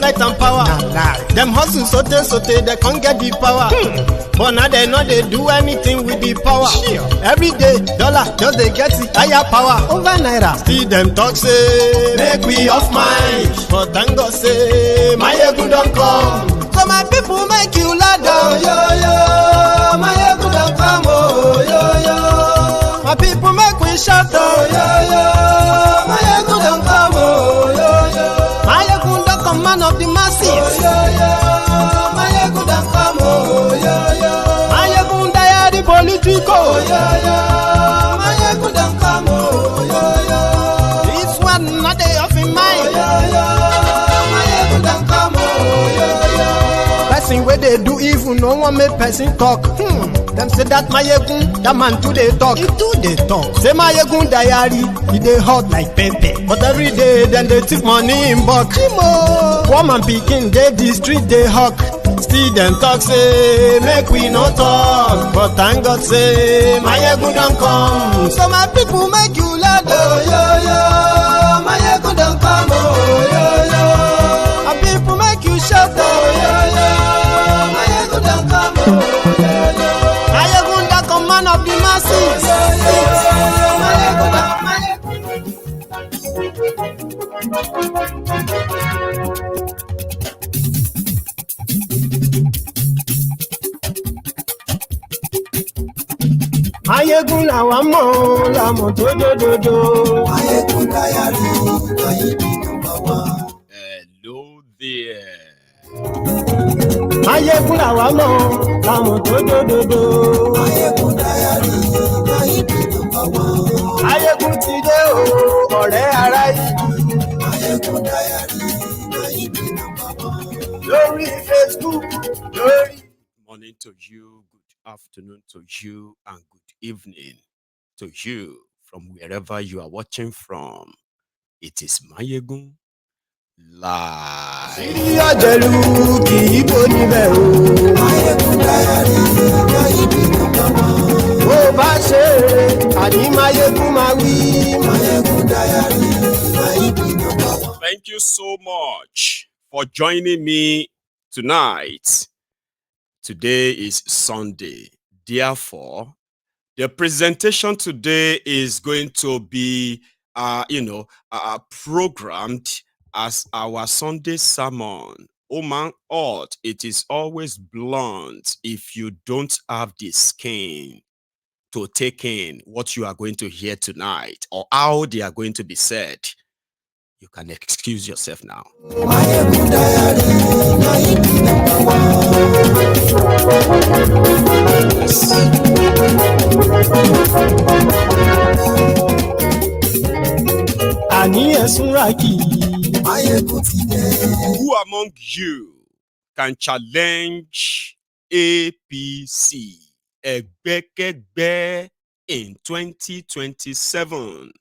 respect and power. Them hustle sote, they can't get the power. But now they know they do anything with the power. Every day, dollar, just they get the higher power. Over naira. Still them talk say, make we off mind. But thank God say, my ego don't come. So my people make you ladder. Oh, yo, yo, my ego don't come. Oh, yo, yo. My people make we shout. Oh, yo, yo, my ego don't come. Oh, yo, yo. My ego don't come, man of the masses. Oh, yo, yo, my ego don't come. Oh, yo, yo. My ego die the political. Oh, yo, yo. My ego don't come. Oh, yo, yo. This one not they off in mind. Oh, yo, yo. My ego don't come. Oh, yo, yo. Person where they do evil, no one make person talk. Them say that my egun, that man too they talk. He too they talk. Say my egun diary, he they hot like pepper. But every day then they take money in bulk. Woman picking, they the street they hawk. Still them talk say, make we no talk. But thank God say, my egun don't come. So my people make you laugh. Oh yo yo, my egun don't come. Oh yo yo, my people make you shout. Oh yo yo, my egun don't come. Oh yo yo. Man of the masses. Mayegun làwa mọ̀ làmọ̀ tó dòdòdò. Mayegun dayari Mayegun number one. Hello there. Mayegun làwa mọ̀ làmọ̀ tó dòdòdò. Mayegun dayari Mayegun number one. Mayegun ti dé o, ọ̀rẹ́ ará ìlú. Mayegun dayari Mayegun number one. Lórí Facebook, lórí. Morning to you, good afternoon to you, and good evening to you from wherever you are watching from. It is Mayegun live. Ìyájẹ̀lú kì í bó níbẹ̀ o. Mayegun dayari Mayegun number one. Bó bá ṣe àní Mayegun máa wí. Mayegun dayari Mayegun number one. Thank you so much for joining me tonight. Today is Sunday. Therefore, the presentation today is going to be, programmed as our Sunday sermon. Oh man, it is always blunt if you don't have the skin to take in what you are going to hear tonight or how they are going to be said. You can excuse yourself now. Mayegun dayari Mayegun number one. Àní ẹ̀sùn rà kì í. Mayegun ti dé. Who among you can challenge APC Ẹgbẹ́kẹ́gbẹ́ in 2027?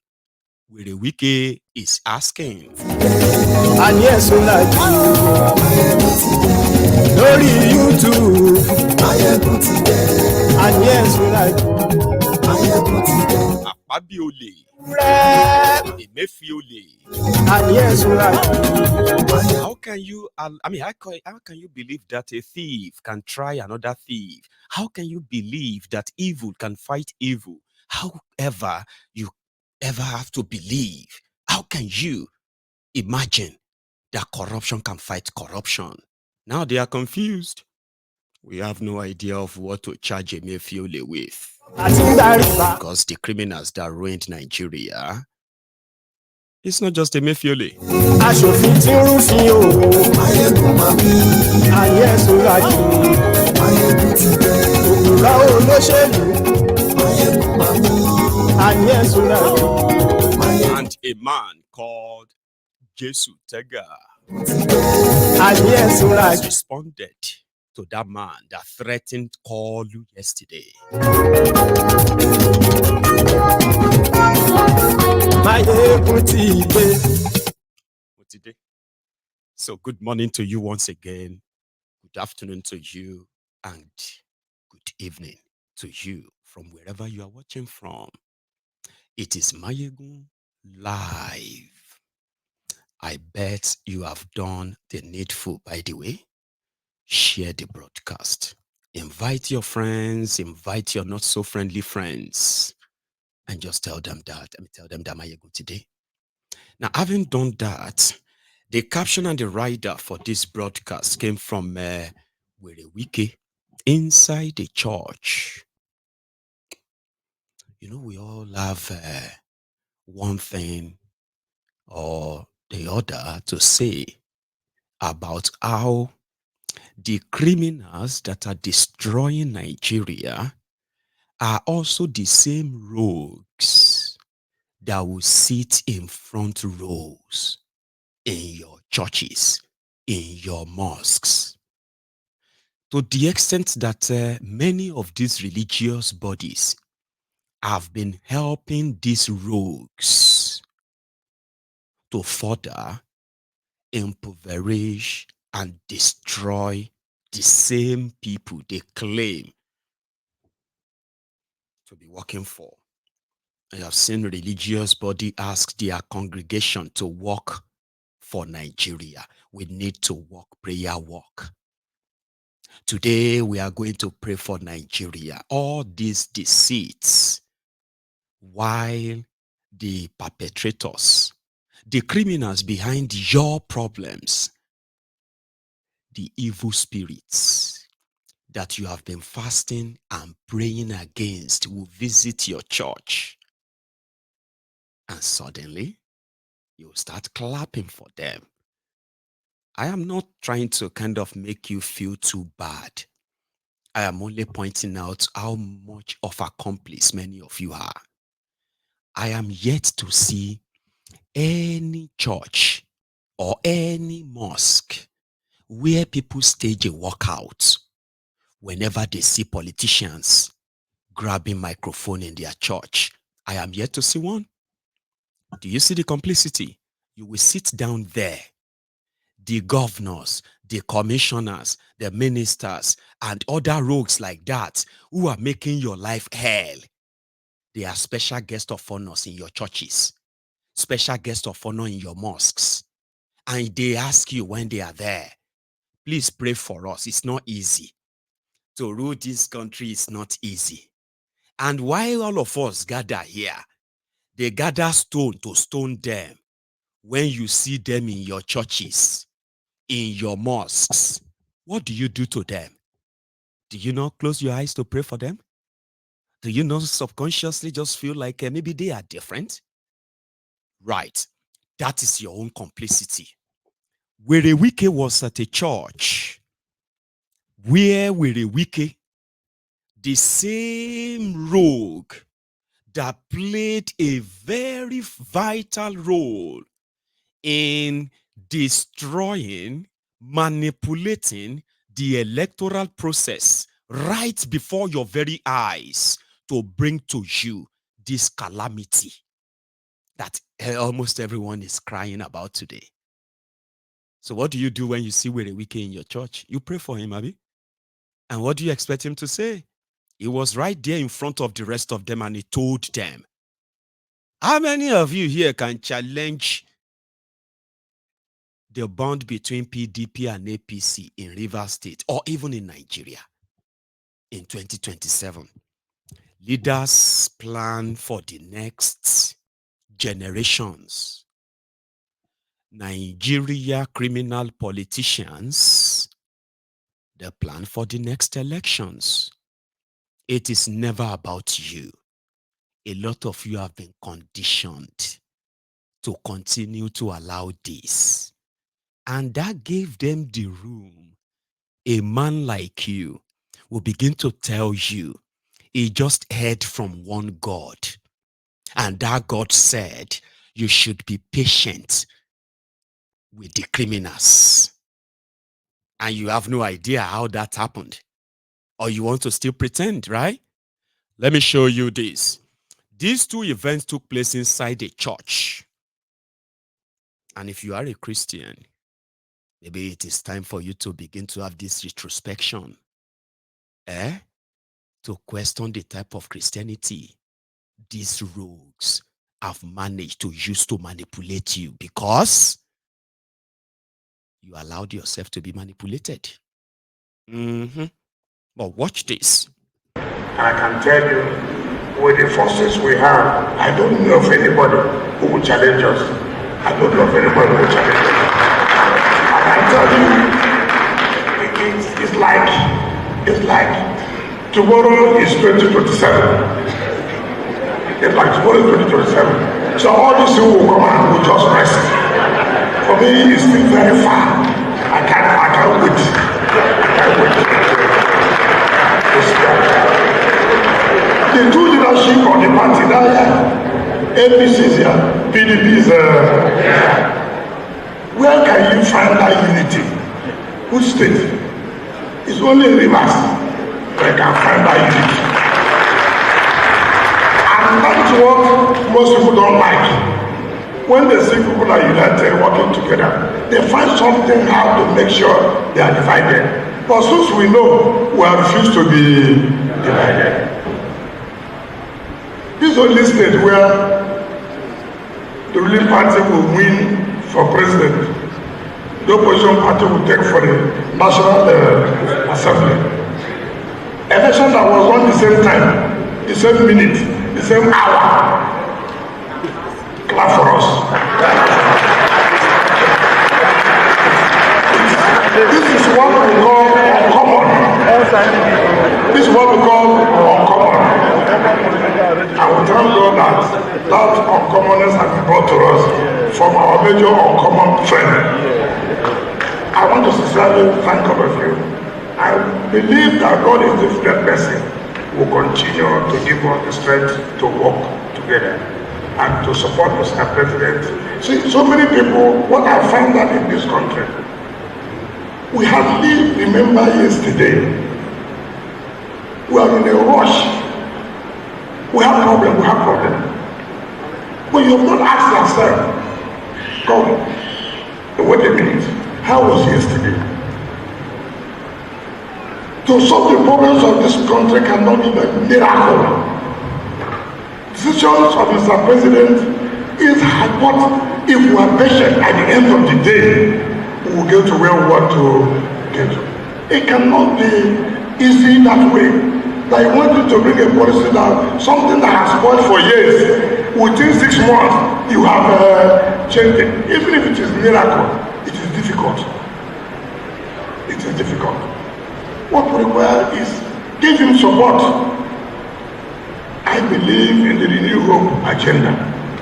Where Wike is asking. Àní ẹ̀sùn rà kì í. Lórí YouTube. Mayegun ti dé. Àní ẹ̀sùn rà kì í. Mayegun ti dé. Akpabiole. Emefiole. Àní ẹ̀sùn rà kì í. How can you, how can you believe that a thief can try another thief? How can you believe that evil can fight evil? However, you ever have to believe, how can you imagine that corruption can fight corruption? Now they are confused. We have no idea of what to charge Emefiole with. Because the criminals that ruined Nigeria, it's not just Emefiole. Aṣòfin tí ń rúfin o. Mayegun máa wí. Àní ẹ̀sùn rà kì í. Mayegun ti dé. Òkúra olóṣèlú. Mayegun máa wí. Àní ẹ̀sùn rà kì í. And a man called Jesu Tega Àní ẹ̀sùn rà has kì í. responded to that man that threatened Kalu yesterday. Mayegun ti dé. Today. So good morning to you once again. Good afternoon to you and good evening to you from wherever you are watching from. It is Mayegun live. I bet you have done the needful, by the way. Share the broadcast. Invite your friends, invite your not so friendly friends, and just tell them that. Tell them that Mayegu today. Now, having done that, the caption and the writer for this broadcast came from Wike inside the church. You know, we all have one thing or the other to say about how the criminals that are destroying Nigeria are also the same rogues that will sit in front rows in your churches, in your mosques. To the extent that many of these religious bodies have been helping these rogues to further impoverish and destroy the same people they claim to be working for. I have seen religious body ask their congregation to work for Nigeria. We need to work, prayer work. Today we are going to pray for Nigeria. All these deceits, while the perpetrators, the criminals behind your problems, the evil spirits that you have been fasting and praying against will visit your church. And suddenly, you start clapping for them. I am not trying to kind of make you feel too bad. I am only pointing out how much of accomplice many of you are. I am yet to see any church or any mosque where people stage a walkout whenever they see politicians grabbing microphone in their church. I am yet to see one. Do you see the complicity? You will sit down there. The governors, the commissioners, the ministers, and other rogues like that who are making your life hell. They are special guest of honors in your churches, special guest of honor in your mosques. And they ask you when they are there, please pray for us. It's not easy. To rule this country is not easy. And while all of us gather here, they gather stone to stone them. When you see them in your churches, in your mosques, what do you do to them? Do you not close your eyes to pray for them? Do you not subconsciously just feel like maybe they are different? Right. That is your own complicity. Wike was at a church where Wike, the same rogue that played a very vital role in destroying, manipulating the electoral process right before your very eyes to bring to you this calamity that almost everyone is crying about today. So what do you do when you see Wike in your church? You pray for him, Abi. And what do you expect him to say? He was right there in front of the rest of them and he told them, how many of you here can challenge the bond between PDP and APC in Rivers State or even in Nigeria in 2027? Leaders plan for the next generations. Nigeria criminal politicians, they plan for the next elections. It is never about you. A lot of you have been conditioned to continue to allow this. And that gave them the room. A man like you will begin to tell you he just heard from one God. And that God said you should be patient with the criminals. And you have no idea how that happened. Or you want to still pretend, right? Let me show you this. These two events took place inside a church. And if you are a Christian, maybe it is time for you to begin to have this retrospection. To question the type of Christianity these rogues have managed to use to manipulate you. Because You allowed yourself to be manipulated. But watch this. I can tell you, with the forces we have, I don't know of anybody who will challenge us. I don't know of anybody who will challenge us. I can tell you, it's like tomorrow is 2027. It's like tomorrow is 2027. So all these people will come and will just rest. For me, it's still very far. I can't wait. The two leadership of the party that APC is here, PDP is where can you find that unity? Which state? It's only in Rivers where you can find that unity. And that's what most people don't like. When they see people are united, working together, they find something how to make sure they are divided. But since we know, we have refused to be divided. This is only state where the ruling party will win for president. The opposition party will take for the National Assembly. Election that was on the same time, the same minute, the same hour. Clap for us. This is what we call uncommon. This is what we call uncommon. I will thank God that uncommonness has been brought to us from our major uncommon friend. I want to sincerely thank all of you. I believe that God is the infinite mercy will continue to give us the strength to work together and to support Mr. President. See, so many people, what I find out in this country, we hardly remember yesterday. We are in a rush. We have problem. But you have not asked yourself, God, wait a minute, how was yesterday? To solve the problems of this country cannot be a miracle. Decisions of Mr. President is what, if we are patient at the end of the day, we will get to where we want to get to. It cannot be easy that way. That you want you to bring a policy that something that has spoiled for years, within 6 months, you have changed it. Even if it is a miracle, it is difficult. It is difficult. What we require is give him support. I believe in the Renew Hope agenda.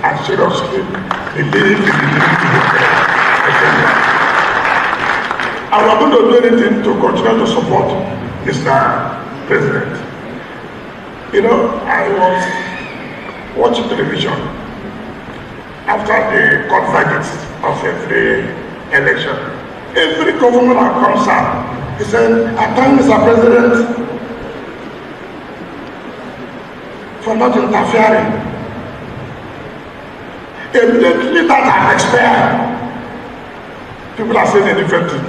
I seriously believe in the Renew Hope agenda. I'm not going to do anything to continue to support Mr. President. You know, I was watching television after the court verdicts of every election. Every government that comes out, he said, I thank Mr. President for not interfering. Immediately that has expired, people are saying a different thing.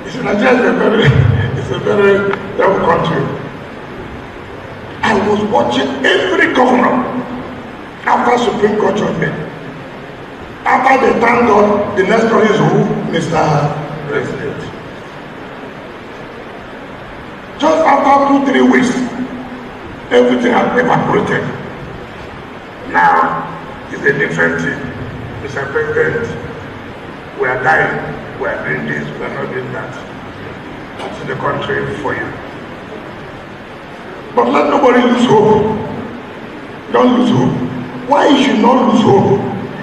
It's Nigeria is a very devil country. I was watching every governor after Supreme Court judgment. After they thank God, the next one is who? Mr. President. Just after 2-3 weeks, everything has evaporated. Now, it's a different thing. Mr. President, we are dying, we are doing this, we are not doing that. That's in the country for you. But let nobody lose hope. Don't lose hope. Why you should not lose hope?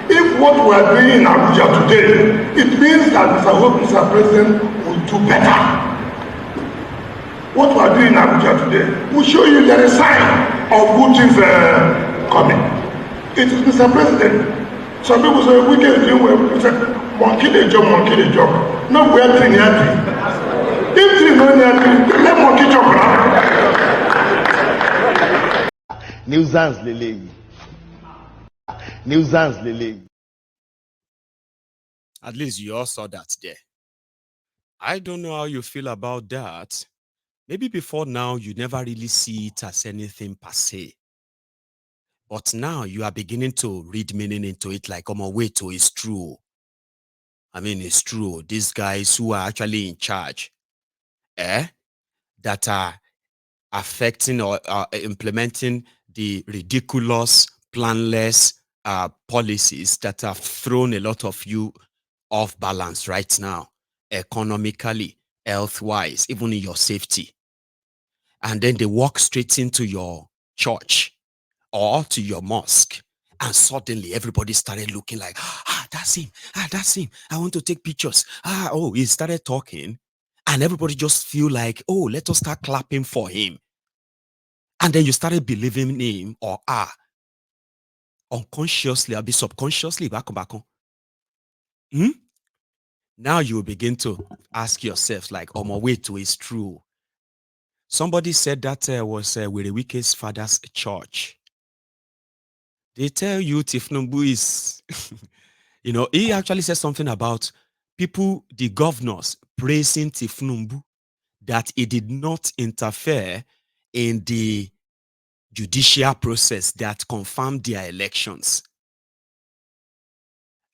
If what we are doing in Abuja today, it means that Mr. President will do better. What we are doing in Abuja today will show you there is a sign of good things coming. It is Mr. President. Some people say, we can do well. We say, monkey the job. No, we are doing anything. If you know anything, let monkey jump now. Nuisance lele. At least you all saw that there. I don't know how you feel about that. Maybe before now, you never really see it as anything per se. But now you are beginning to read meaning into it like, wait, it's true. I mean, it's true. These guys who are actually in charge, that are affecting or implementing the ridiculous, planless policies that have thrown a lot of you off balance right now, economically, health-wise, even in your safety. And then they walk straight into your church or to your mosque. And suddenly everybody started looking like, that's him. That's him. I want to take pictures. He started talking. And everybody just feel like, let us start clapping for him. And then you started believing him or unconsciously, I'll be subconsciously back on. Now you will begin to ask yourself, like, oh, my way to is true. Somebody said that was Wike's father's church. They tell you Tifnumbu is, he actually said something about people, the governors, praising Tifnumbu, that he did not interfere in the judicial process that confirmed their elections.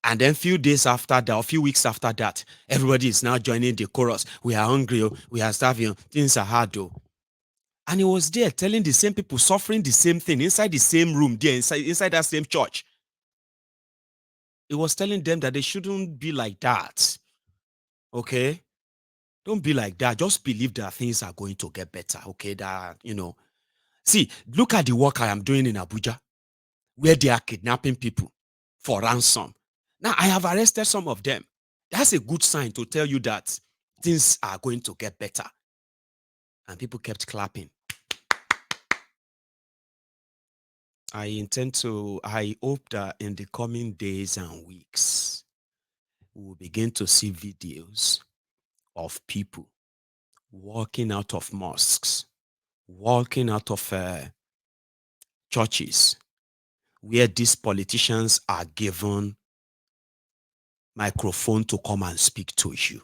And then few days after that, a few weeks after that, everybody is now joining the chorus. We are hungry, we are starving, things are hard. And he was there telling the same people, suffering the same thing, inside the same room there, inside that same church. He was telling them that they shouldn't be like that. Okay? Don't be like that. Just believe that things are going to get better. Okay? See, look at the work I am doing in Abuja, where they are kidnapping people for ransom. Now, I have arrested some of them. That's a good sign to tell you that things are going to get better. And people kept clapping. I hope that in the coming days and weeks, we will begin to see videos of people walking out of mosques, walking out of churches, where these politicians are given microphone to come and speak to you.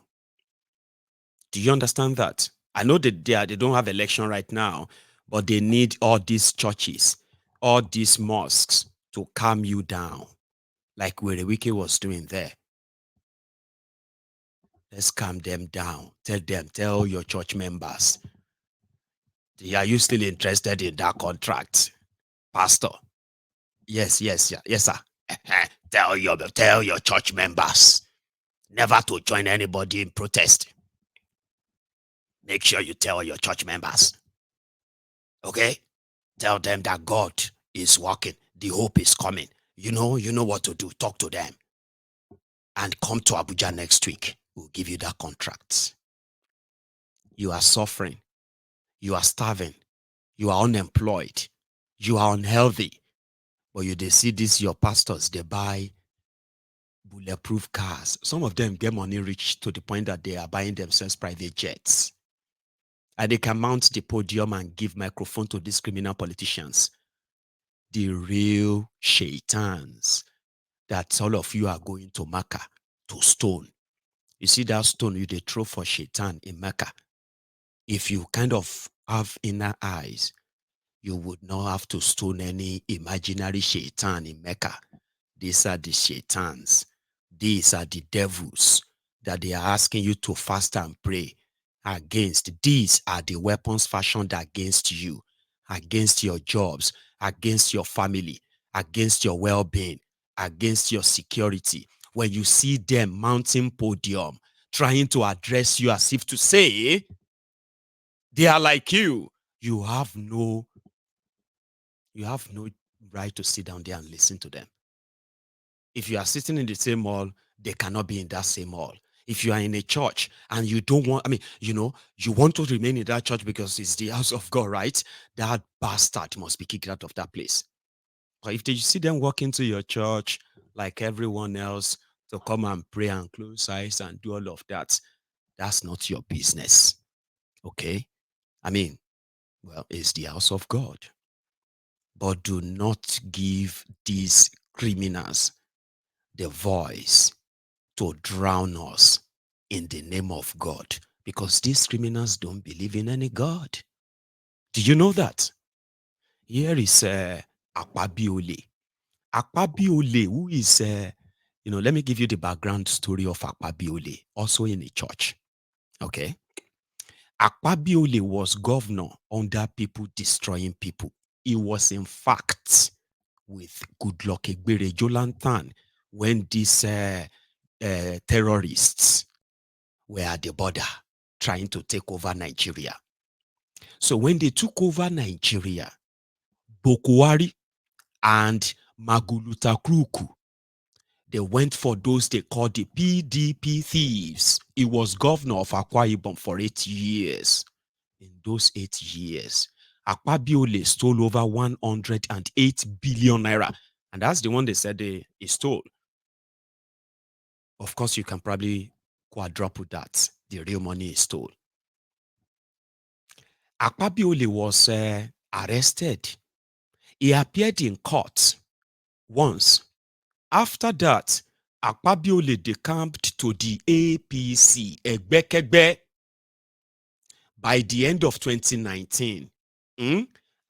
Do you understand that? I know that they don't have election right now, but they need all these churches, all these mosques to calm you down, like Wike was doing there. Let's calm them down. Tell your church members, are you still interested in that contract, Pastor? Yes, sir. Tell your church members never to join anybody in protest. Make sure you tell your church members. Okay? Tell them that God is working. The hope is coming. You know what to do. Talk to them. And come to Abuja next week. We'll give you that contract. You are suffering. You are starving. You are unemployed. You are unhealthy. But they see this, your pastors, they buy bulletproof cars. Some of them get money rich to the point that they are buying themselves private jets. And they can mount the podium and give microphone to these criminal politicians. The real shaitans that all of you are going to Mecca to stone. You see that stone they throw for shaitan in Mecca. If you kind of have inner eyes, you would not have to stone any imaginary shaitan in Mecca. These are the shaitans. These are the devils that they are asking you to fast and pray against. These are the weapons fashioned against you, against your jobs, against your family, against your well-being, against your security. When you see them mounting podium, trying to address you as if to say, they are like you, you have no right to sit down there and listen to them. If you are sitting in the same hall, they cannot be in that same hall. If you are in a church and you don't want, you want to remain in that church because it's the house of God, right? That bastard must be kicked out of that place. But if you see them walk into your church like everyone else to come and pray and close eyes and do all of that, that's not your business. Okay? It's the house of God. But do not give these criminals the voice to drown us in the name of God, because these criminals don't believe in any God. Do you know that? Here is Akpabiole. Akpabiole, who is let me give you the background story of Akpabiole, also in a church. Okay. Akpabiole was governor under people destroying people. He was, in fact, with Goodluck Egbere Jolantan when these terrorists were at the border trying to take over Nigeria. So when they took over Nigeria, Bokwari and Maguluta Kruku, they went for those they called the PDP thieves. He was governor of Akwa Ibom for 8 years. In those 8 years, Akpabiole stole over 108 billion naira. And that's the one they said he stole. Of course, you can probably quadruple that, the real money he stole. Akpabiole was arrested. He appeared in court once. After that, Akpabiole decamped to the APC, Egbekegbe. By the end of 2019,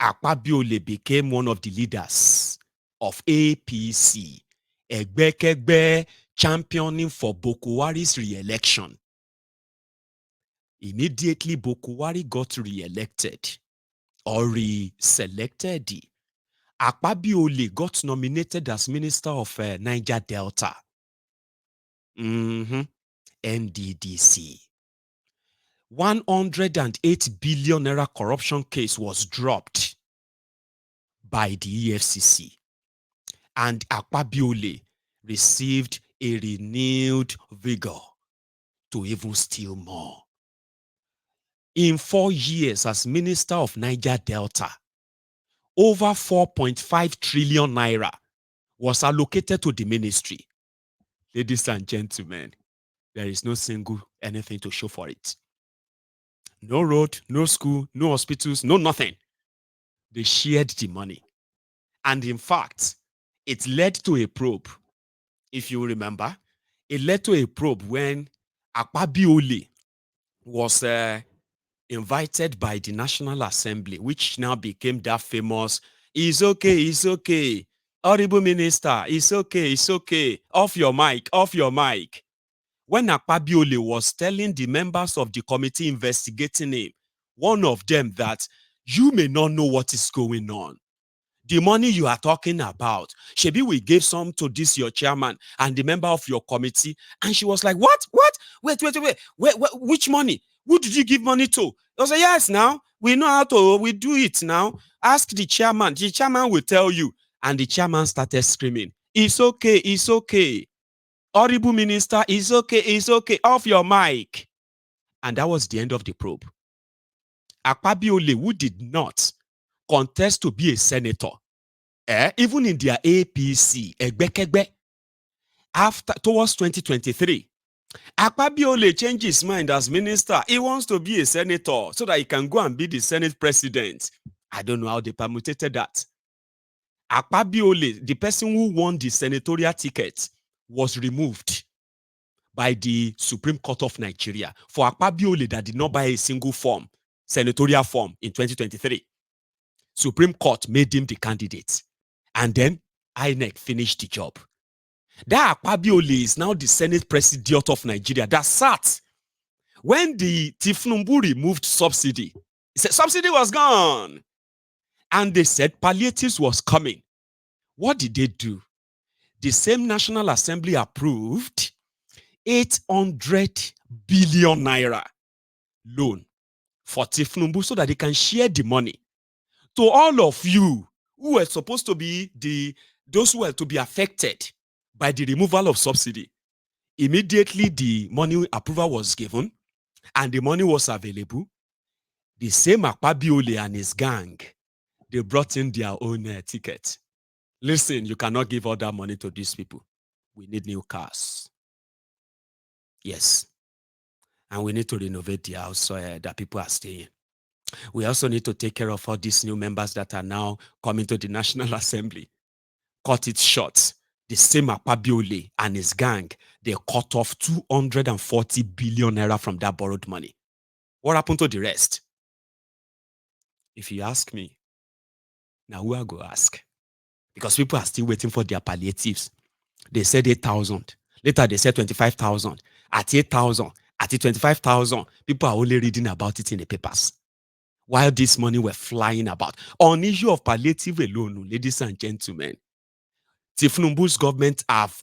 Akpabiole became one of the leaders of APC, Egbekegbe, championing for Bokwari's re-election. Immediately, Bokwari got re-elected or re-selected. Akpabiole got nominated as Minister of Niger Delta. NDDC. 108 billion naira corruption case was dropped by the EFCC. And Akpabiole received a renewed vigor to even steal more. In 4 years as Minister of Niger Delta, over 4.5 trillion naira was allocated to the ministry. Ladies and gentlemen, there is no single anything to show for it. No road, no school, no hospitals, no nothing. They shared the money. And in fact, it led to a probe. If you remember, it led to a probe when Akpabiole was invited by the National Assembly, which now became that famous, it's okay, Honorable Minister, it's okay, off your mic. When Akpabiole was telling the members of the committee investigating him, one of them that you may not know what is going on. The money you are talking about, Shebi, we gave some to this, your chairman, and the member of your committee. And she was like, what? Wait. Which money? Who did you give money to? I was like, yes, now. We know how we do it now. Ask the chairman. The chairman will tell you. And the chairman started screaming, it's okay. Honorable Minister, it's okay. Off your mic. And that was the end of the probe. Akpabiole, who did not contest to be a senator, even in their APC, Egbekegbe, towards 2023, Akpabiole changed his mind as minister. He wants to be a senator so that he can go and be the Senate president. I don't know how they permutated that. Akpabiole, the person who won the senatorial ticket, was removed by the Supreme Court of Nigeria for Akpabiole that did not buy a single form, senatorial form, in 2023. Supreme Court made him the candidate. And then INEC finished the job. That Akpabiole is now the Senate President of Nigeria that sat when the Tifnumbu removed subsidy. He said subsidy was gone. And they said palliatives was coming. What did they do? The same National Assembly approved 800 billion naira loan for Tifnumbu so that they can share the money to all of you who were supposed to be those who were to be affected by the removal of subsidy. Immediately, the money approval was given and the money was available. The same Akpabiole and his gang, they brought in their own ticket. Listen, you cannot give all that money to these people. We need new cars. Yes. And we need to renovate the house that people are staying. We also need to take care of all these new members that are now coming to the National Assembly. Cut it short. The same Akpabiole and his gang, they cut off 240 billion naira from that borrowed money. What happened to the rest? If you ask me, now who I go ask? Because people are still waiting for their palliatives. They said 8,000. Later, they said 25,000. At 8,000, at 25,000, people are only reading about it in the papers. While this money were flying about. On issue of palliative alone, ladies and gentlemen, Tifnumbu's government have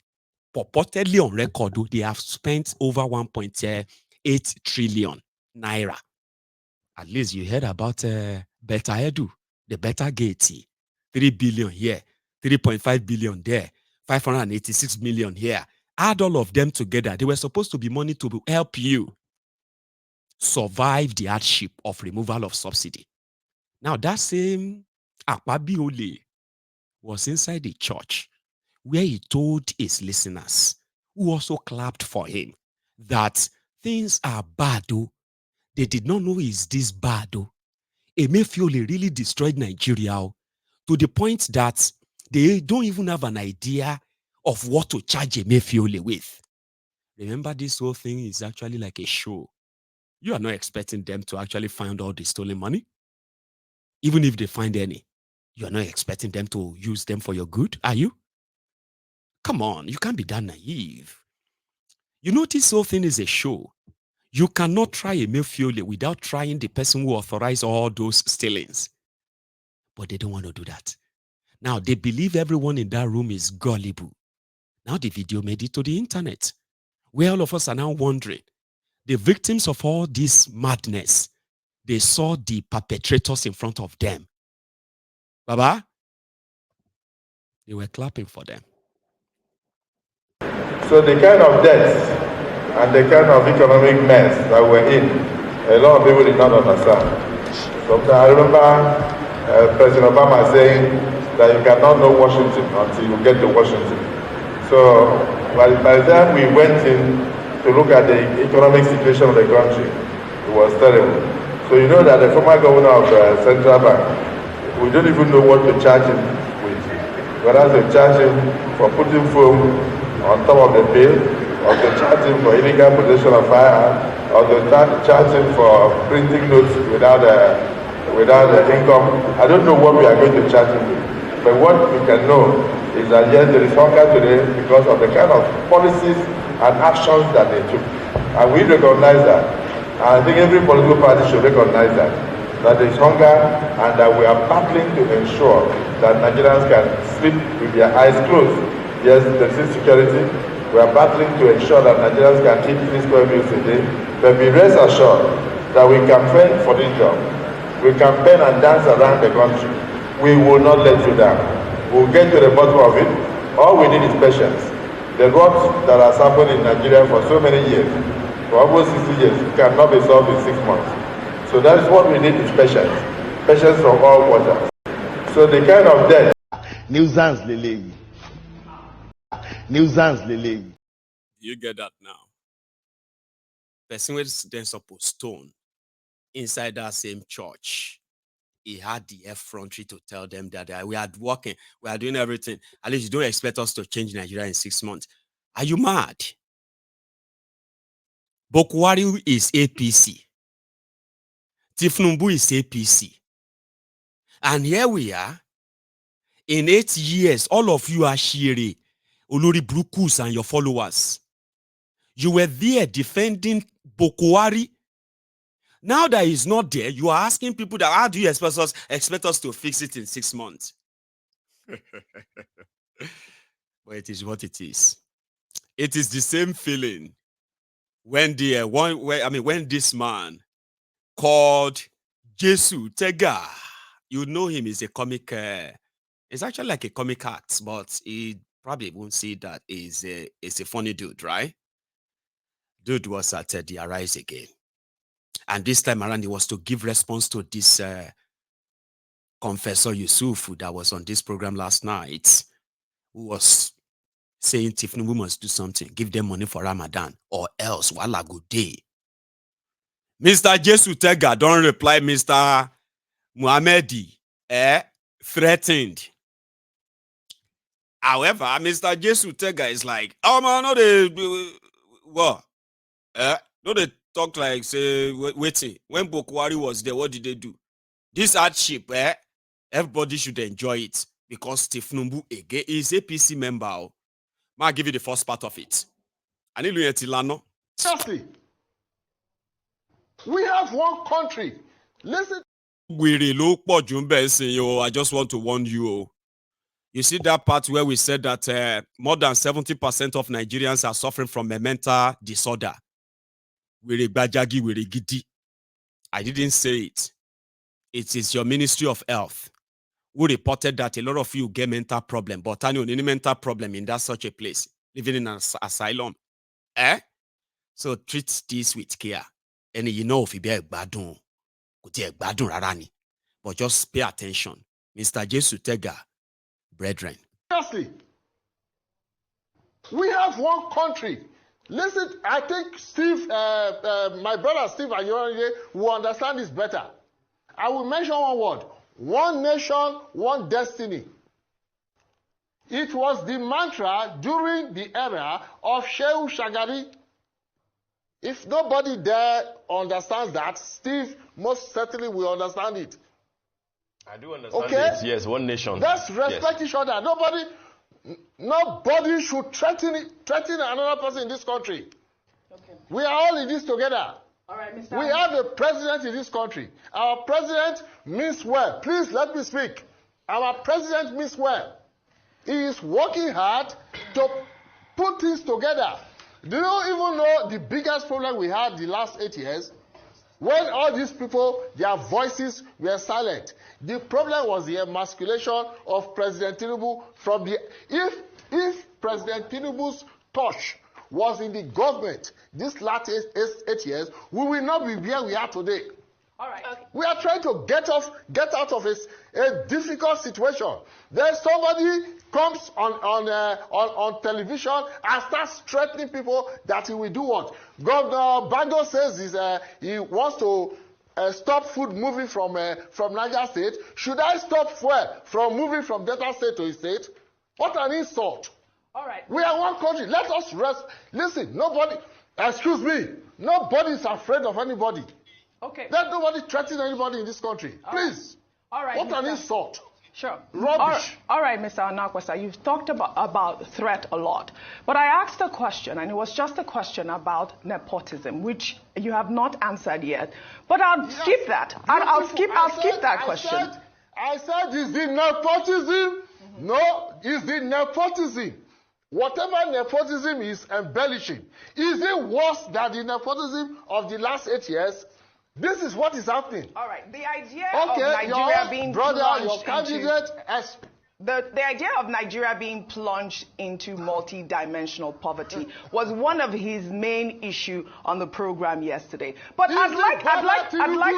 purportedly on record, they have spent over 1.8 trillion naira. At least you heard about Beta Edu, the Beta Gate, 3 billion here, 3.5 billion there, 586 million here. Add all of them together. They were supposed to be money to help you survive the hardship of removal of subsidy. Now, that same Akpabiole was inside the church where he told his listeners, who also clapped for him, that things are bad, though. They did not know it's this bad, though. Emefiole really destroyed Nigeria to the point that they don't even have an idea of what to charge Emefiole with. Remember, this whole thing is actually like a show. You are not expecting them to actually find all the stolen money. Even if they find any, you are not expecting them to use them for your good, are you? Come on, you can't be that naive. You know, this whole thing is a show. You cannot try Emefiole without trying the person who authorized all those stealings. But they don't want to do that. Now, they believe everyone in that room is gullible. Now, the video made it to the internet, where all of us are now wondering, the victims of all this madness, they saw the perpetrators in front of them. Baba, they were clapping for them. So the kind of debts and the kind of economic mess that we're in, a lot of people did not understand. Sometimes I remember President Obama saying that you cannot know Washington until you get to Washington. So by the time we went in to look at the economic situation of the country, it was terrible. So you know that the former governor of Central Bank, we don't even know what to charge him with. Whether to charge him for putting foam on top of the bill, or to charge him for illegal possession of firearms, or to charge him for printing notes without income. I don't know what we are going to charge him with. But what we can know is that yes, there is hunger today because of the kind of policies and actions that they took. And we recognize that. And I think every political party should recognize that there is hunger and that we are battling to ensure that Nigerians can sleep with their eyes closed. Yes, there is insecurity. We are battling to ensure that Nigerians can eat 3 square meals a day. But be rest assured that we can fend for this job. We can bend and dance around the country. We will not let you down. We'll get to the bottom of it. All we need is patience. The rot that has happened in Nigeria for so many years, for almost 60 years, cannot be solved in 6 months. So that is what we need is patience. Patience from all quarters. So the kind of debt. Nuisance lele. Nuisance lele. You get that now? Person was then supposed stone inside that same church. He had the effrontery to tell them that we are working, we are doing everything. At least you don't expect us to change Nigeria in 6 months. Are you mad? Bokwari is APC. Tifnumbu is APC. And here we are. In 8 years, all of you are Shiri, Olori Brukus and your followers. You were there defending Bokwari. Now that he's not there, you are asking people that how do you expect us to fix it in 6 months? But it is what it is. It is the same feeling when when this man called Jesu Tega, you know him is a comic. It's actually like a comic act, but he probably won't see that is a funny dude, right? Dude was at the Arise again. And this time around, he was to give response to this Confessor Yusuf that was on this program last night, who was saying Tifnumbu must do something, give them money for Ramadan, or else wala good day. Mr. Jesu Tega don't reply Mr. Muhammadi, threatened. However, Mr. Jesu Tega is like, oh man, no they what? No they talk like say waiting. When Bokwari was there, what did they do? This hardship, everybody should enjoy it because Tifnumbu again is APC member. I'll give you the first part of it. Seriously. We have one country. Listen. I just want to warn you. You see that part where we said that more than 70% of Nigerians are suffering from a mental disorder. I didn't say it. It is your Ministry of Health who reported that a lot of you get mental problem, but any mental problem in that such a place, living in an asylum. So treat this with care. And you know if you be a badun, but just pay attention. Mr. Jesu Tega, brethren. Seriously. We have one country. Listen, I think Steve, my brother Steve Ayonye will understand this better. I will mention one word. One nation, one destiny. It was the mantra during the era of Shehu Shagari. If nobody there understands that, Steve most certainly will understand it. I do understand it. Yes, one nation. Let's respect each other. Nobody should threaten another person in this country. Okay. We are all in this together. All right, Mr. We have a president in this country. Our president means well. Please let me speak. Our president means well. He is working hard to put things together. Do you even know the biggest problem we had the last 8 years? When all these people, their voices were silent. The problem was the emasculation of President Tinubu from the... If President Tinubu's touch was in the government this last 8 years, we will not be where we are today. All right. Okay. We are trying to get out of a difficult situation. Then somebody comes on television and starts threatening people that he will do what? Governor Bando says he wants to stop food moving from Niger State. Should I stop fuel from moving from Delta State to his state? What an insult. All right. We are one country. Let us rest. Listen, nobody is afraid of anybody. Okay. Let nobody threaten anybody in this country. Please. All right. What an insult. Sure. Rubbish. All right, Mr. Anakwesa, you've talked about threat a lot. But I asked a question, and it was just a question about nepotism, which you have not answered yet. But I'll skip that. I'll skip that question. I said, is it nepotism? Mm-hmm. No, is it nepotism? Whatever nepotism is embellishing, is it worse than the nepotism of the last 8 years? This is what is happening. All right. The idea of Nigeria being the idea of Nigeria being plunged into multi-dimensional poverty was one of his main issue on the program yesterday. But I'd like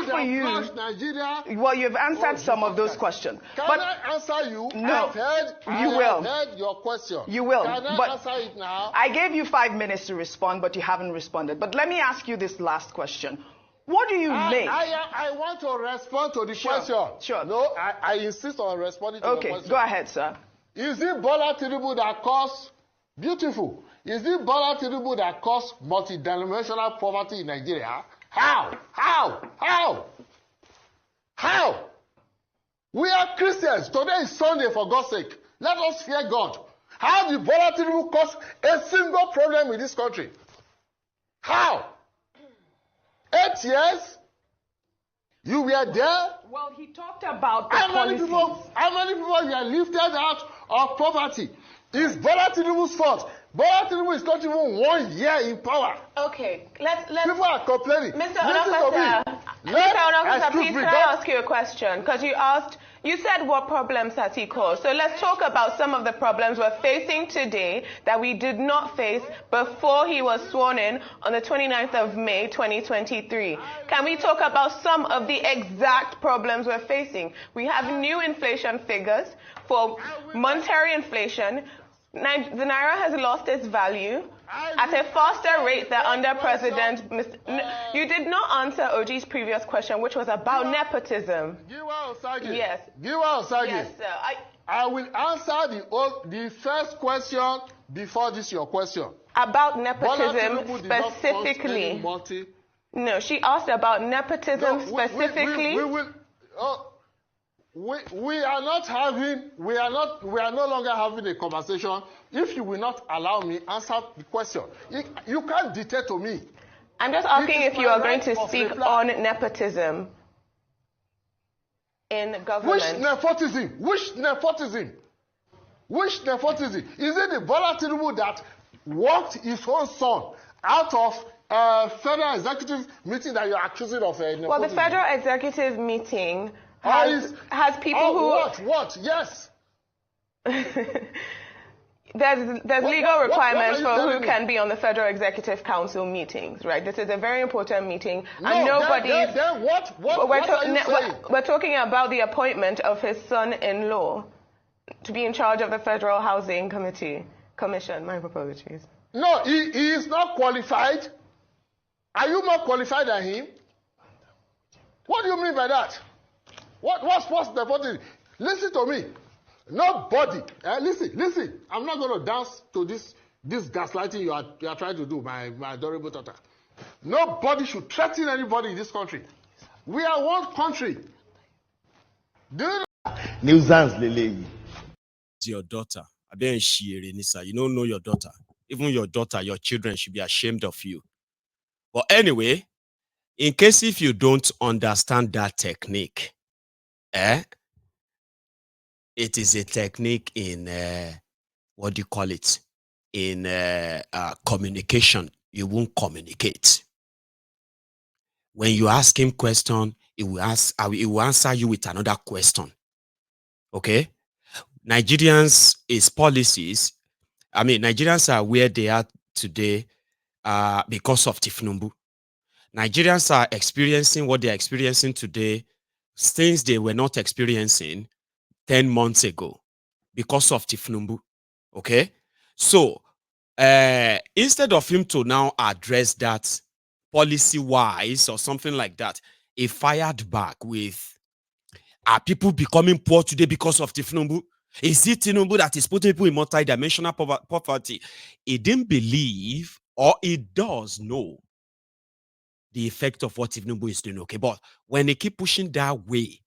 for you. Nigeria? Well, you've answered some of those questions. Can I answer you? No. I have heard your question. You will. Can I answer it now? I gave you 5 minutes to respond, but you haven't responded. But let me ask you this last question. What do you make? I want to respond to the question. Sure. No, I insist on responding to the question. Okay, go ahead, sir. Is it Bola Tinubu that caused... Beautiful. Is it Bola Tinubu that caused multidimensional poverty in Nigeria? How? We are Christians. Today is Sunday, for God's sake. Let us fear God. How did Bola Tinubu cause a single problem in this country? How? 8 years? You were there? Well, he talked about the how many people were lifted out of poverty? It's Bola Tinubu's fault. Bola Tinubu is not even 1 year in power. Okay, let's people are complaining. Mr. Onofesa, please can I ask you a question? Because you said what problems has he caused. So let's talk about some of the problems we're facing today that we did not face before he was sworn in on the 29th of May, 2023. Can we talk about some of the exact problems we're facing? We have new inflation figures for monetary inflation. The Naira has lost its value at a faster rate than under President... You did not answer Oji's previous question, which was about nepotism. Giwa Osage. Yes. Giwa Osage. Yes, sir. I will answer the first question before this your question. About nepotism specifically. No, she asked about nepotism specifically. we are no longer having a conversation if you will not allow me answer the question. You can't dictate to me. I'm just asking if you are going to speak on nepotism in government. Which nepotism? Which nepotism? Which nepotism? Is it the Bola Tinubu that walked his own son out of federal executive meeting that you're accusing of nepotism? Well, the federal executive meeting has people who... What? Yes. There's legal requirements for who can be on the Federal Executive Council meetings, right? This is a very important meeting, and nobody's... Then what are you saying? We're talking about the appointment of his son-in-law to be in charge of the Federal Housing Commission. My apologies. No, he is not qualified. Are you more qualified than him? What do you mean by that? What's the body? Listen to me. Nobody. Listen. I'm not going to dance to this gaslighting you are trying to do, my adorable daughter. Nobody should threaten anybody in this country. We are one country. Do you know? Nuisance, Lele. Your daughter. You don't know your daughter. Even your daughter, your children should be ashamed of you. But anyway, in case if you don't understand that technique, it is a technique in what do you call it? In communication. You won't communicate. When you ask him question, he will answer you with another question. Okay? Nigerians is policies. I mean, Nigerians are where they are today because of Tifnumbu. Nigerians are experiencing what they are experiencing today, things they were not experiencing 10 months ago because of Tifnumbu. Okay? So, instead of him to now address that policy-wise or something like that, he fired back with, are people becoming poor today because of Tifnumbu? Is it Tinubu that is putting people in multi-dimensional poverty? He didn't believe, or he does know, the effect of what Tinubu is doing. Okay, but when they keep pushing that way,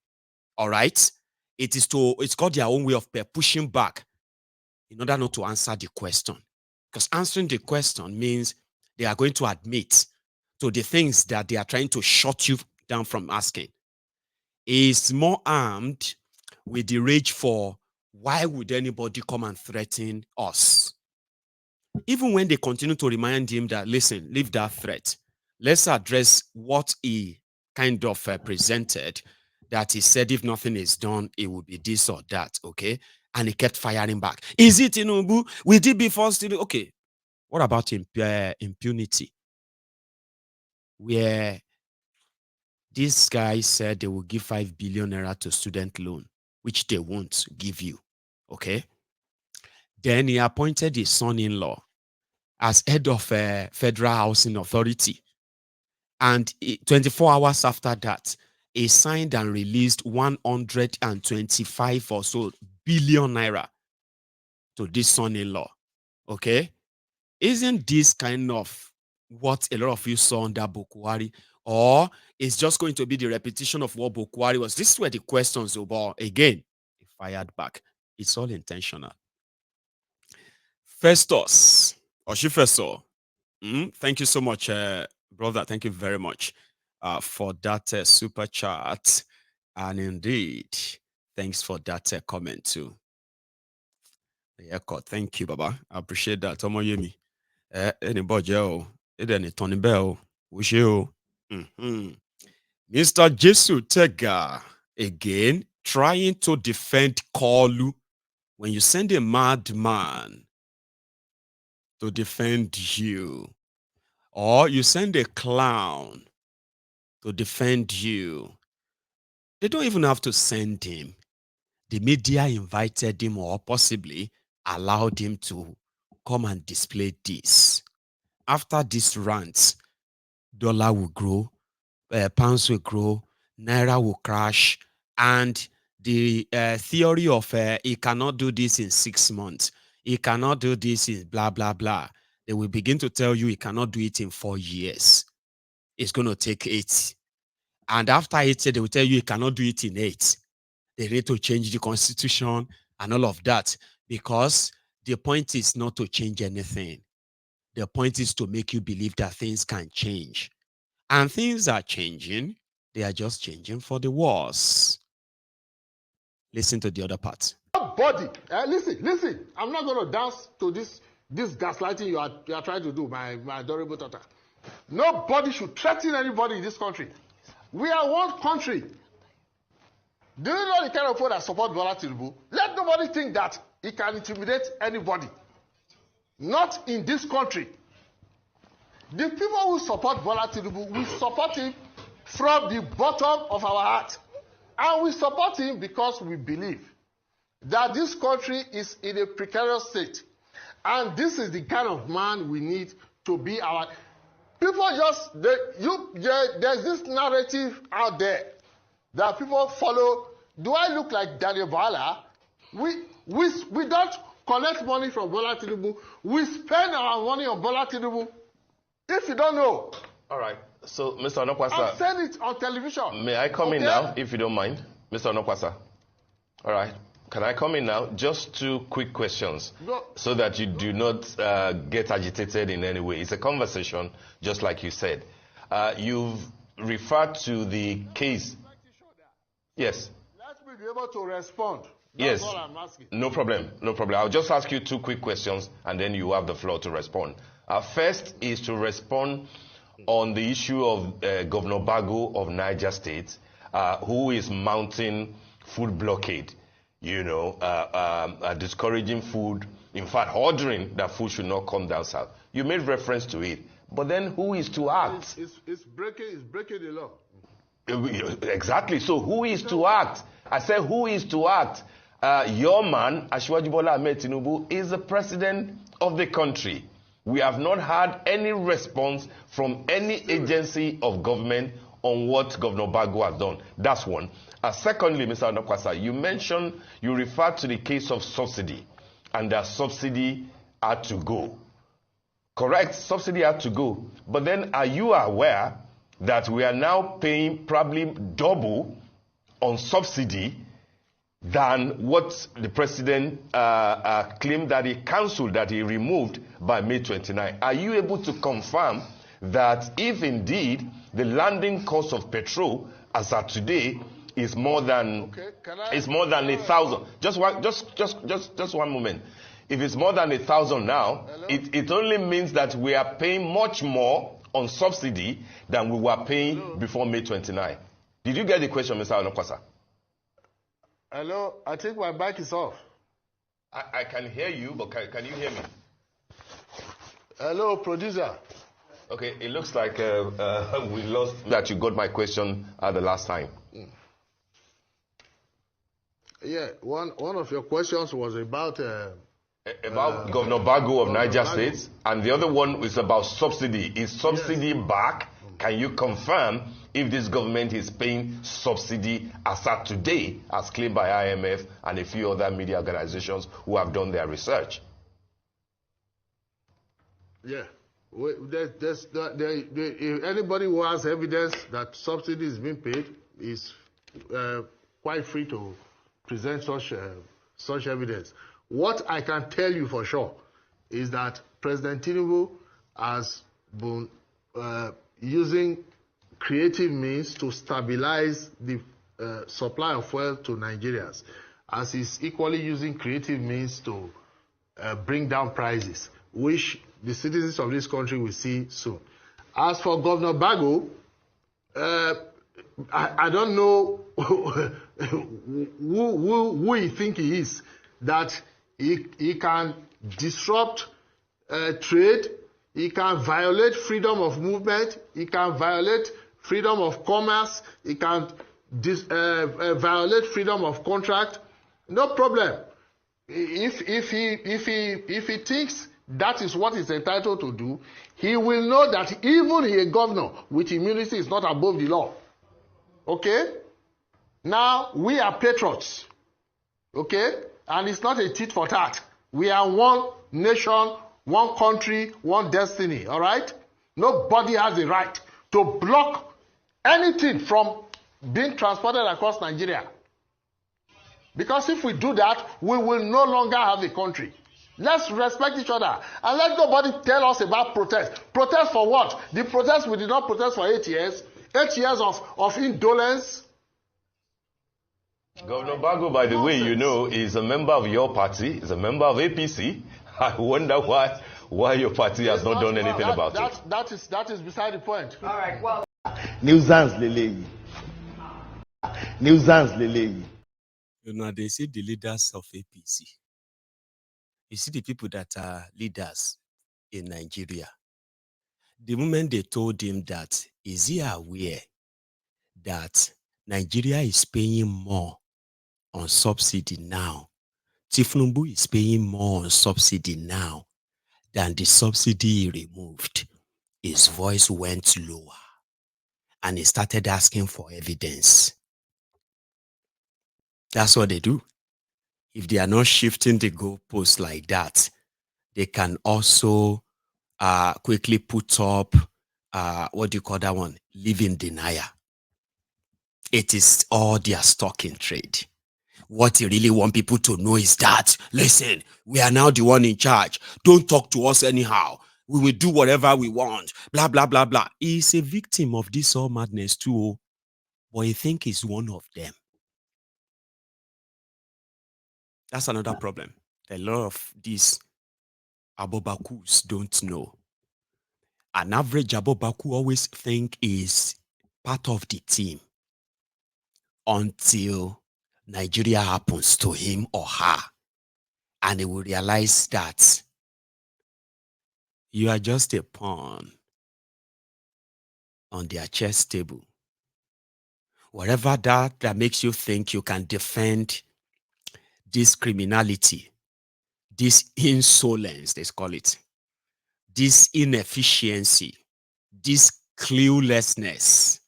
all right, it's got their own way of pushing back in order not to answer the question. Because answering the question means they are going to admit to the things that they are trying to shut you down from asking. Is more armed with the rage for why would anybody come and threaten us? Even when they continue to remind him that, listen, leave that threat. Let's address what he kind of presented, that he said if nothing is done, it will be this or that, okay? And he kept firing back. Is it Tinubu? We did before still. Okay. What about impunity? Where this guy said they will give 5 billion naira to student loan, which they won't give you. Okay. Then he appointed his son-in-law as head of Federal Housing Authority. And 24 hours after that, he signed and released 125 or so billion naira to this son-in-law. Okay. Isn't this kind of what a lot of you saw under Bokwari? Or it's just going to be the repetition of what Bokwari was? This is where the questions were. Again, he fired back. It's all intentional. Festus, Oshifeso, thank you so much, brother. Thank you very much for that super chat. And indeed, thanks for that comment too. Yeah, thank you, Baba. I appreciate that. Tomo Yemi. Anybody else? Any Tony Bell? Wish you. Mr. Jesu Tega again trying to defend Kolu. When you send a madman to defend you, or you send a clown to defend you, they don't even have to send him. The media invited him, or possibly allowed him to come and display this. After this rant, dollar will grow, pounds will grow, naira will crash, and the theory of he cannot do this in 6 months, he cannot do this in blah, blah, blah. They will begin to tell you he cannot do it in 4 years. It's going to take 8. And after 8, they will tell you he cannot do it in 8. they need to change the constitution and all of that, because the point is not to change anything. The point is to make you believe that things can change. And things are changing. They are just changing for the worse. Listen to the other part. Nobody, listen. I'm not going to dance to this gaslighting you are trying to do, my adorable daughter. Nobody should threaten anybody in this country. We are one country. Do you know the kind of people that support Bola Tinubu? Let nobody think that he can intimidate anybody. Not in this country. The people who support Bola Tinubu, we support him from the bottom of our heart. And we support him because we believe that this country is in a precarious state. And this is the kind of man we need to be our... People just... There's this narrative out there that people follow. Do I look like Daniel Bala? We don't collect money from Bola Tinubu. We spend our money on Bola Tinubu. If you don't know. All right. So, Mr. Onokwasa. I'll send it on television. May I come in now, if you don't mind? Mr. Onokwasa. All right. Can I come in now? Just 2 quick questions. Go. So that you do not get agitated in any way. It's a conversation, just like you said. You've referred to the case. Yes. Let me be able to respond. Yes. That's all I'm asking. No problem. No problem. I'll just ask you 2 quick questions, and then you have the floor to respond. First is to respond on the issue of Governor Bago of Niger State, who is mounting food blockade, discouraging food, in fact, ordering that food should not come down south. You made reference to it. But then who is to act? It's breaking the law. Exactly. So who is to act? I said, who is to act? Your man, Asiwaju Bola Ahmed Tinubu, is the president of the country. We have not had any response from any agency of government on what Governor Bago has done. That's one. Secondly, Mr. Onokwasa, you referred to the case of subsidy, and that subsidy had to go. Correct? Subsidy had to go. But then are you aware that we are now paying probably double on subsidy than what the president claimed that he cancelled, that he removed by May 29. Are you able to confirm that if indeed the landing cost of petrol as of today is more than 1,000? Just one moment. If it's more than 1,000 now, it only means that we are paying much more on subsidy than we were paying before May 29. Did you get the question, Mr. Onokwasa? Hello, I think my mic is off. I can hear you, but can you hear me? Hello, producer. Okay, it looks like we lost that. You got my question the last time. Yeah, one of your questions was about Governor Bago of Niger State, and the other one is about subsidy. Is subsidy back? Can you confirm if this government is paying subsidy as at today, as claimed by IMF and a few other media organizations who have done their research? Yeah. If anybody who has evidence that subsidy is being paid is quite free to present such evidence. What I can tell you for sure is that President Tinubu has been using creative means to stabilize the supply of fuel to Nigerians, as he's equally using creative means to bring down prices, which the citizens of this country will see soon. As for Governor Bago, I don't know who he think he is, that he can disrupt trade, he can violate freedom of movement, he can violate freedom of commerce, he can violate freedom of contract. No problem. If he thinks that is what he's entitled to do, he will know that even a governor with immunity is not above the law. Okay? Now, we are patriots. Okay? And it's not a tit for tat. We are one nation, one country, one destiny. All right? Nobody has the right to block anything from being transported across Nigeria. Because if we do that, we will no longer have a country. Let's respect each other. And let nobody tell us about protest. Protest for what? The protest, we did not protest for 8 years. 8 years of indolence. Governor Bago, by the way, you know, is a member of your party, is a member of APC. I wonder why your party has not done anything about it. That is beside the point. All right, well. Nuisance Lele. Nuisance Lele. You know, they see the leaders of APC. You see the people that are leaders in Nigeria. The moment they told him that, is he aware that Nigeria is paying more on subsidy now? Tifnumbu is paying more on subsidy now than the subsidy he removed. His voice went lower and he started asking for evidence. That's what they do. If they are not shifting the goalposts like that, they can also quickly put up, what do you call that one? Live in denial. It is all their stock in trade. What you really want people to know is that, listen, we are now the one in charge. Don't talk to us anyhow. We will do whatever we want. Blah, blah, blah, blah. He's a victim of this all madness too. But I think he's one of them. That's another problem. A lot of these abobakus don't know. An average abobaku always think is part of the team until Nigeria happens to him or her. And he will realize that you are just a pawn on their chess table. Whatever that makes you think you can defend this criminality, this insolence, they call it, this inefficiency, this cluelessness,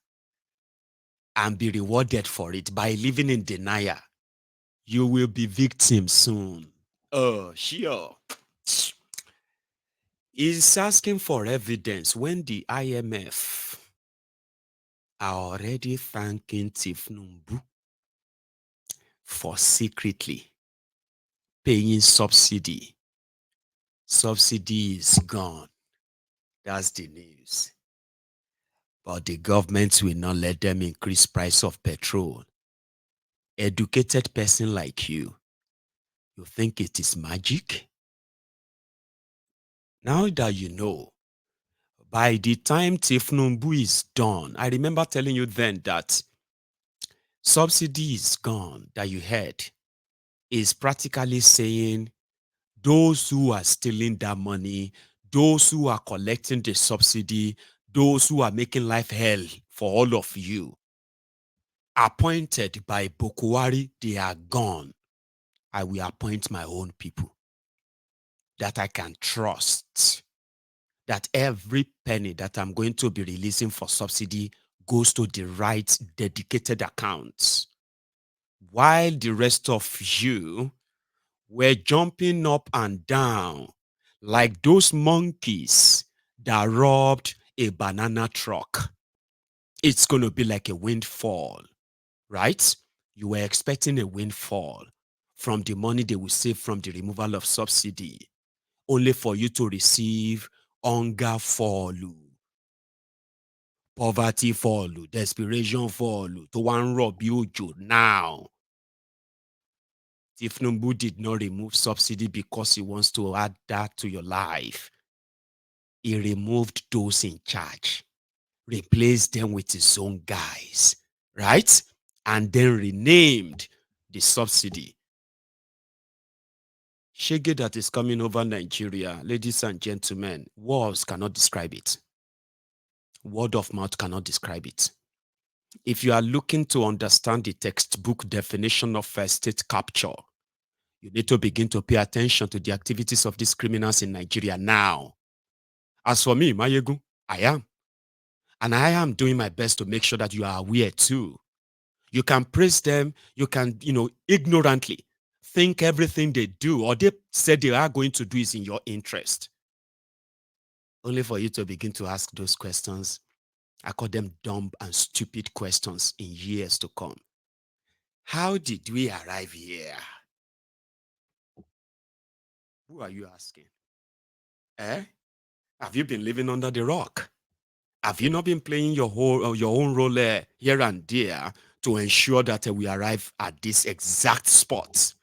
and be rewarded for it by living in denial, you will be victim soon. Oh, sure. He's asking for evidence when the IMF are already thanking Tifnumbu for secretly paying subsidy. Subsidy is gone. That's the news. But the government will not let them increase price of petrol. Educated person like you think it is magic? Now that you know, by the time Tifnumbu is done, I remember telling you then that subsidy is gone, that you heard, is practically saying those who are stealing that money, those who are collecting the subsidy, those who are making life hell for all of you, appointed by Bokwari, they are gone. I will appoint my own people that I can trust, that every penny that I'm going to be releasing for subsidy goes to the right dedicated accounts. While the rest of you were jumping up and down like those monkeys that robbed a banana truck. It's going to be like a windfall, right? You were expecting a windfall from the money they will save from the removal of subsidy, only for you to receive hunger follow, poverty follow, desperation follow, to one rob you now. Tifnumbu did not remove subsidy because he wants to add that to your life. He removed those in charge, replaced them with his own guys, right? And then renamed the subsidy. Shege that is coming over Nigeria, ladies and gentlemen, words cannot describe it. Word of mouth cannot describe it. If you are looking to understand the textbook definition of state capture, you need to begin to pay attention to the activities of these criminals in Nigeria now. As for me, Mayegu, I am. And I am doing my best to make sure that you are aware too. You can praise them, you can, ignorantly think everything they do or they said they are going to do is in your interest. Only for you to begin to ask those questions. I call them dumb and stupid questions in years to come. How did we arrive here? Who are you asking? Eh? Have you been living under the rock? Have you not been playing your own role here and there to ensure that we arrive at this exact spot?